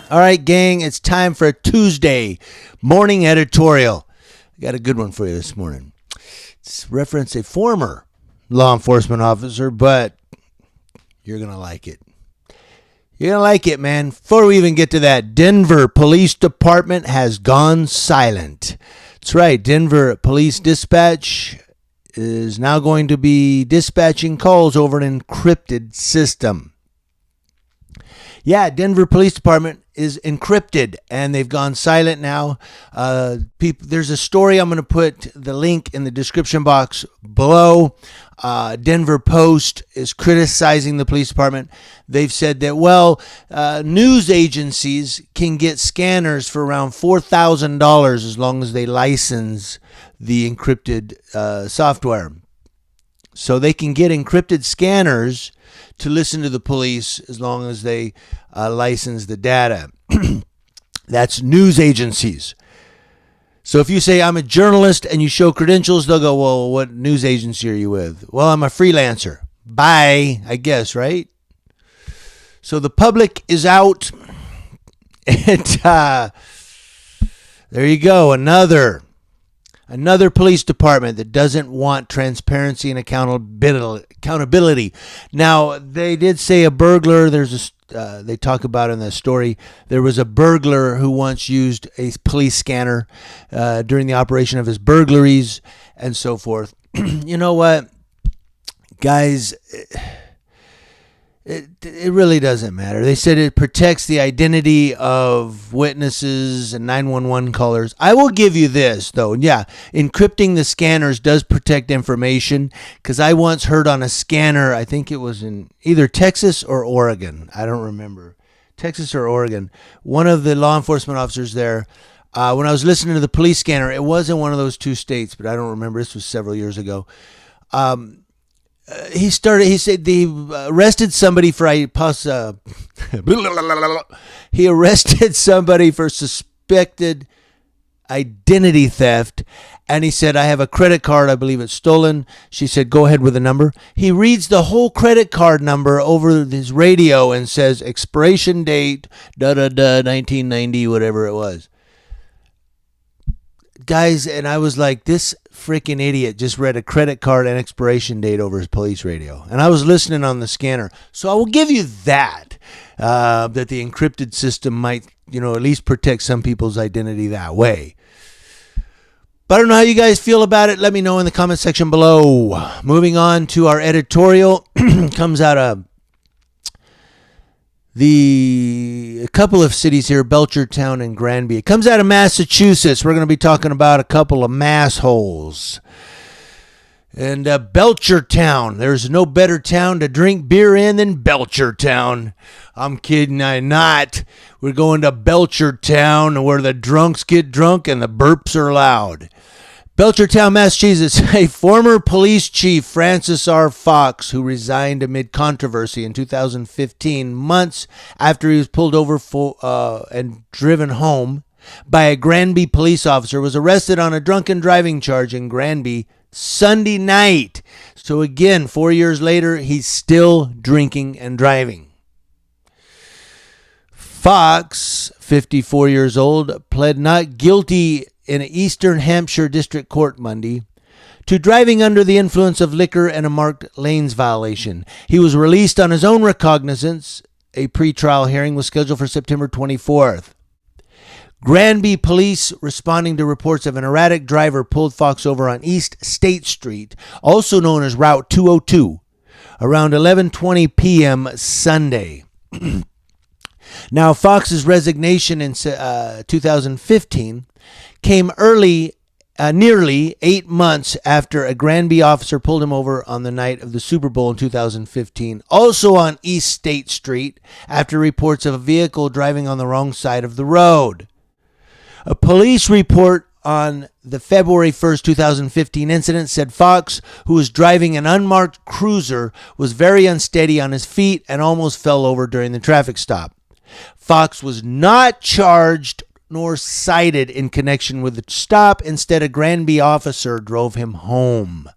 All right, gang, it's time for a Tuesday morning editorial. I got a good one for you this morning. It's reference a former law enforcement officer, but you're going to like it. You're going to like it, man. Before we even get to that, Denver Police Department has gone silent. That's right. Denver Police Dispatch is now going to be dispatching calls over an encrypted system. Yeah, Denver Police Department is encrypted, and they've gone silent now. There's a story. I'm going to put the link in the description box below. Denver Post is criticizing the police department. They've said that, news agencies can get scanners for around $4,000 as long as they license the encrypted software. So they can get encrypted scanners to listen to the police as long as they license the data. That's news agencies. So if you say, I'm a journalist, and you show credentials, they'll go, well, what news agency are you with? Well, I'm a freelancer. Bye, I guess, right? So the public is out. And there you go, another police department that doesn't want transparency and accountability. Now, they did say a burglar, they talk about in the story, there was a burglar who once used a police scanner during the operation of his burglaries and so forth. You know what, guys, it really doesn't matter. They said it protects the identity of witnesses and 911 callers. I will give you this, though. Yeah, encrypting the scanners does protect information, because I once heard on a scanner, I think it was in either Texas or Oregon. I don't remember. Texas or Oregon. One of the law enforcement officers there, when I was listening to the police scanner, it wasn't one of those two states, but I don't remember. This was several years ago. He said they arrested somebody for he arrested somebody for suspected identity theft, and he said, I have a credit card, I believe it's stolen. She said, go ahead with the number. He reads the whole credit card number over his radio and says, expiration date, 1990, whatever it was. Guys, and I was like, this freaking idiot just read a credit card and expiration date over his police radio. And I was listening on the scanner. So I will give you that the encrypted system might, at least protect some people's identity that way. But I don't know how you guys feel about it. Let me know in the comment section below. Moving on to our editorial. Comes out of a couple of cities here, Belchertown and Granby. It comes out of Massachusetts. We're going to be talking about a couple of massholes. And Belchertown, there's no better town to drink beer in than Belchertown. I'm kidding, I'm not. We're going to Belchertown, where the drunks get drunk and the burps are loud. Belchertown, Massachusetts, a former police chief, Francis R. Fox, who resigned amid controversy in 2015, months after he was pulled over and driven home by a Granby police officer, was arrested on a drunken driving charge in Granby Sunday night. So again, 4 years later, he's still drinking and driving. Fox, 54 years old, pled not guilty in Eastern Hampshire District Court Monday to driving under the influence of liquor and a marked lanes violation. He was released on his own recognizance. A pretrial hearing was scheduled for September 24th. Granby police, responding to reports of an erratic driver, pulled Fox over on East State Street, also known as Route 202, around 11:20 p.m. Sunday. Now, Fox's resignation in 2015 came nearly 8 months after a Granby officer pulled him over on the night of the Super Bowl in 2015, also on East State Street, after reports of a vehicle driving on the wrong side of the road. A police report on the February 1st, 2015 incident said Fox, who was driving an unmarked cruiser, was very unsteady on his feet and almost fell over during the traffic stop. Fox was not charged nor cited in connection with the stop. Instead, a Granby officer drove him home.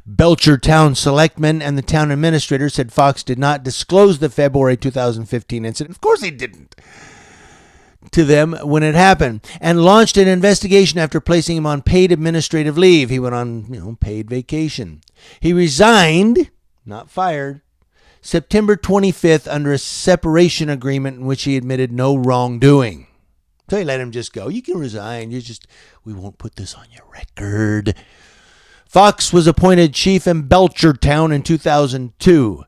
Belchertown selectmen and the town administrator said Fox did not disclose the February 2015 incident. Of course he didn't. to them when it happened and launched an investigation after placing him on paid administrative leave. He went on, paid vacation. He resigned, not fired, September 25th under a separation agreement in which he admitted no wrongdoing. So he let him just go. You can resign. We won't put this on your record. Fox was appointed chief in Belchertown in 2002.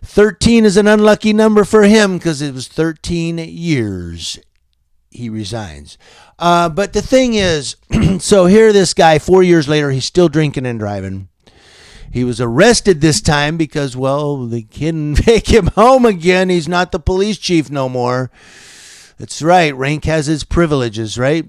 13 is an unlucky number for him because it was 13 years. He resigns. But the thing is, so here this guy, 4 years later, he's still drinking and driving. He was arrested this time because, they couldn't take him home again. He's not the police chief no more. That's right. Rank has its privileges, right?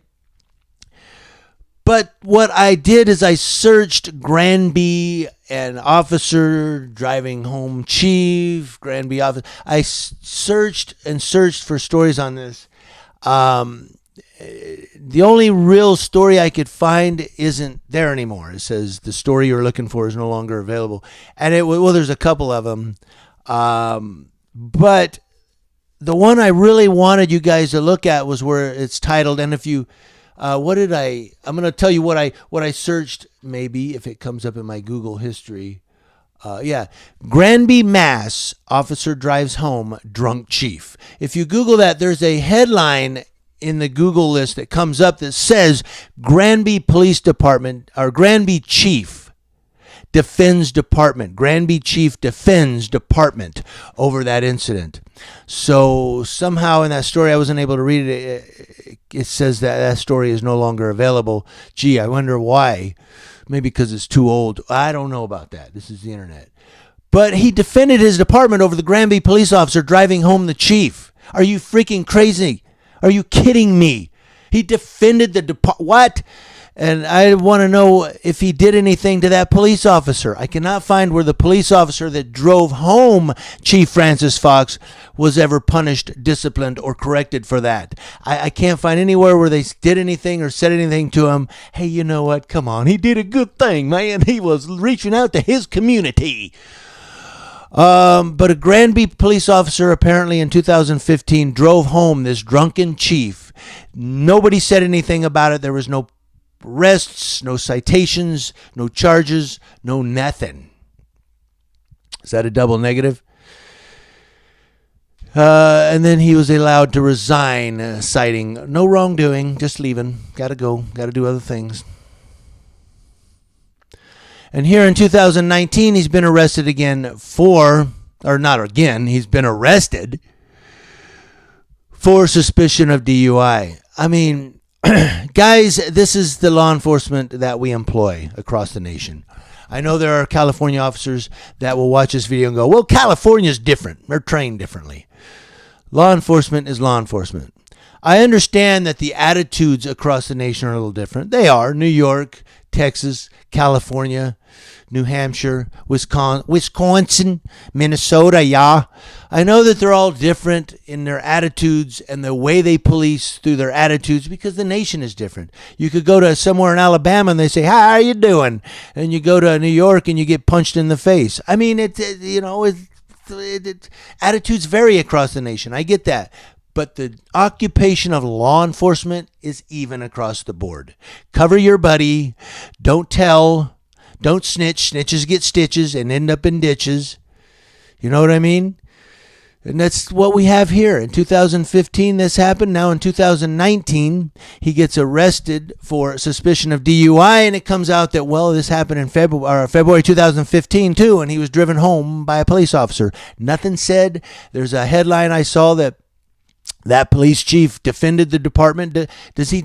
But what I did is I searched Granby and officer driving home chief, Granby officer. I searched for stories on this. The only real story I could find isn't there anymore. It says the story you're looking for is no longer available. And there's a couple of them. But the one I really wanted you guys to look at was where it's titled, and if you, I'm going to tell you what I searched, maybe if it comes up in my Google history. Granby, Mass. Officer drives home drunk chief. If you Google that, there's a headline in the Google list that comes up that says Granby Police Department or Granby Chief defends department. Granby Chief defends department over that incident. So somehow in that story, I wasn't able to read it. It says that story is no longer available. Gee, I wonder why. Maybe because it's too old. I don't know about that. This is the internet. But he defended his department over the Granby police officer driving home the chief. Are you freaking crazy? Are you kidding me? He defended the department. What? And I want to know if he did anything to that police officer. I cannot find where the police officer that drove home Chief Francis Fox was ever punished, disciplined, or corrected for that. I can't find anywhere where they did anything or said anything to him. Hey, you know what? Come on. He did a good thing, man. He was reaching out to his community. But a Granby police officer apparently in 2015 drove home this drunken chief. Nobody said anything about it. There was no arrests, no citations, no charges, no nothing. Is that a double negative? And then he was allowed to resign, citing no wrongdoing, just leaving. Gotta go, gotta do other things. And here in 2019, he's been arrested again he's been arrested for suspicion of DUI. I mean, guys, this is the law enforcement that we employ across the nation. I know there are California officers that will watch this video and go, well, California's different. They're trained differently. Law enforcement is law enforcement. I understand that the attitudes across the nation are a little different. They are. New York, Texas, California, New Hampshire, Wisconsin, Minnesota, yeah. I know that they're all different in their attitudes and the way they police through their attitudes because the nation is different. You could go to somewhere in Alabama and they say, how are you doing? And you go to New York and you get punched in the face. I mean, attitudes vary across the nation. I get that. But the occupation of law enforcement is even across the board. Cover your buddy. Don't tell. Don't snitch. Snitches get stitches and end up in ditches. You know what I mean? And that's what we have here. In 2015, this happened. Now in 2019, he gets arrested for suspicion of DUI, and it comes out that, this happened in February 2015 too, and he was driven home by a police officer. Nothing said. There's a headline I saw that police chief defended the department. Does he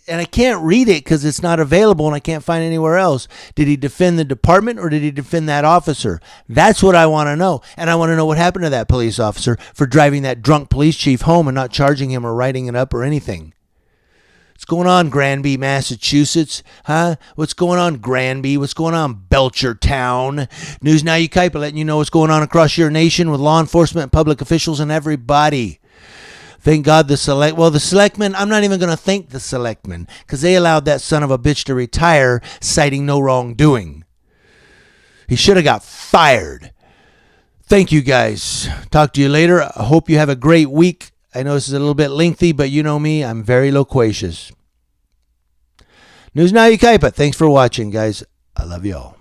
and I can't read it because it's not available and I can't find anywhere else. Did he defend the department or did he defend that officer? That's what I want to know. And I want to know what happened to that police officer for driving that drunk police chief home and not charging him or writing it up or anything. What's going on, Granby, Massachusetts? Huh? What's going on, Granby? What's going on, Belchertown? News Now Ukaipa letting you know what's going on across your nation with law enforcement, public officials, and everybody. Thank God the selectmen, I'm not even going to thank the selectmen because they allowed that son of a bitch to retire citing no wrongdoing. He should have got fired. Thank you guys. Talk to you later. I hope you have a great week I know this is a little bit lengthy, but you know me, I'm very loquacious. News Now Ukaipa. Thanks for watching, guys. I love y'all.